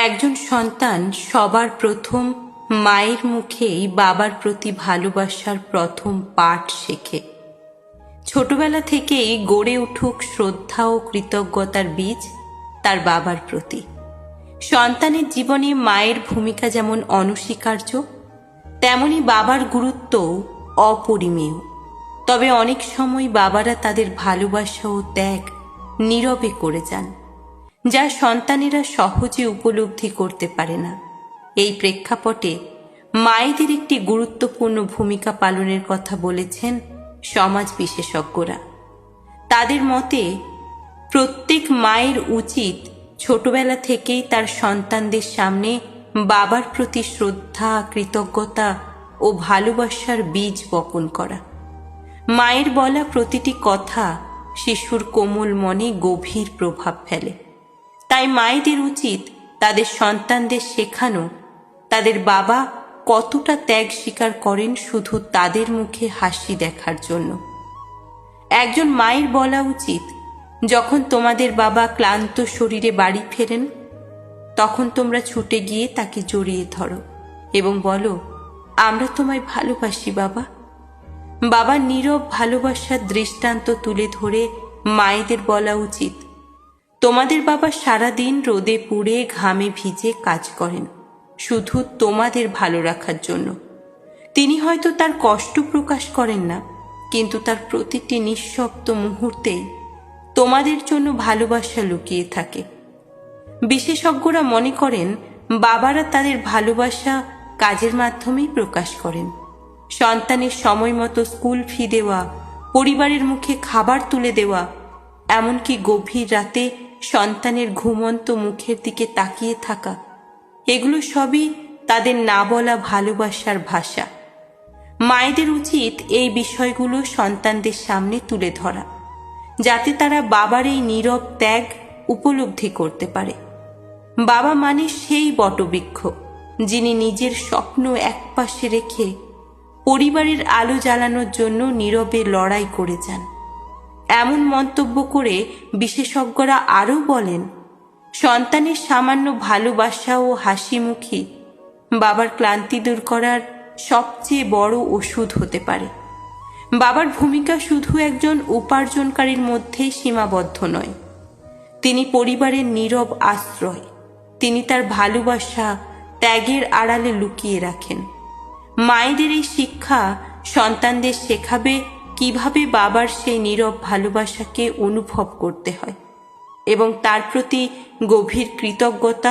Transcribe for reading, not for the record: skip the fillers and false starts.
একজন সন্তান সবার প্রথম মায়ের মুখেই বাবার প্রতি ভালোবাসার প্রথম পাঠ শেখে। ছোটবেলা থেকেই গড়ে উঠুক শ্রদ্ধা ও কৃতজ্ঞতার বীজ তার বাবার প্রতি। সন্তানের জীবনে মায়ের ভূমিকা যেমন অনস্বীকার্য, তেমনি বাবার গুরুত্বও অপরিমেয়। তবে অনেক সময় বাবারা তাদের ভালোবাসা ও ত্যাগ নীরবে করে যান, যা সন্তানেরা সহজে উপলব্ধি করতে পারে না। এই প্রেক্ষাপটে মায়েদের একটি গুরুত্বপূর্ণ ভূমিকা পালনের কথা বলেছেন সমাজ বিশেষজ্ঞরা। তাদের মতে প্রত্যেক মায়ের উচিত ছোটবেলা থেকেই তার সন্তানদের সামনে বাবার প্রতি শ্রদ্ধা, কৃতজ্ঞতা ও ভালোবাসার বীজ বপন করা। মায়ের বলা প্রতিটি কথা শিশুর কোমল মনে গভীর প্রভাব ফেলে। তাই মায়েদের উচিত তাদের সন্তানদের শেখানো তাদের বাবা কতটা ত্যাগ স্বীকার করেন শুধু তাদের মুখে হাসি দেখার জন্য। একজন মায়ের বলা উচিত, যখন তোমাদের বাবা ক্লান্ত শরীরে বাড়ি ফেরেন, তখন তোমরা ছুটে গিয়ে তাকে জড়িয়ে ধরো এবং বলো, আমরা তোমায় ভালোবাসি বাবা। বাবার নীরব ভালোবাসার দৃষ্টান্ত তুলে ধরে মায়েদের বলা উচিত, তোমাদের বাবা সারাদিন রোদে পুড়ে ঘামে ভিজে কাজ করেন শুধু তোমাদের ভালো রাখার জন্য। তিনি হয়তো তার কষ্ট প্রকাশ করেন না, কিন্তু তার প্রতিটি নিঃশব্দ মুহূর্তেই তোমাদের জন্য ভালোবাসা লুকিয়ে থাকে। বিশেষজ্ঞরা মনে করেন বাবারা তাদের ভালোবাসা কাজের মাধ্যমেই প্রকাশ করেন। সন্তানের সময় মতো স্কুল ফি দেওয়া, পরিবারের মুখে খাবার তুলে দেওয়া, এমনকি গভীর রাতে সন্তানের ঘুমন্ত মুখের দিকে তাকিয়ে থাকা, এগুলো সবই তাদের না বলা ভালোবাসার ভাষা। মায়েদের উচিত এই বিষয়গুলো সন্তানদের সামনে তুলে ধরা, যাতে তারা বাবার এই নীরব ত্যাগ উপলব্ধি করতে পারে। বাবা মানে সেই বটবৃক্ষ যিনি নিজের স্বপ্ন একপাশে রেখে পরিবারের আলো জ্বালানোর জন্য নীরবে লড়াই করে যান। এমন মন্তব্য করে বিশেষজ্ঞরা আরও বলেন, সন্তানের সামান্য ভালোবাসা ও হাসি মুখে বাবার ক্লান্তি দূর করার সবচেয়ে বড় ওষুধ হতে পারে। বাবার ভূমিকা শুধু একজন উপার্জনকারীর মধ্যেই সীমাবদ্ধ নয়, তিনি পরিবারের নীরব আশ্রয়। তিনি তার ভালোবাসা ত্যাগের আড়ালে লুকিয়ে রাখেন। মায়েদের এই শিক্ষা সন্তানদের শেখাবে কিভাবে বাবার সেই নীরব ভালোবাসাকে অনুভব করতে হয় এবং তার প্রতি গভীর কৃতজ্ঞতা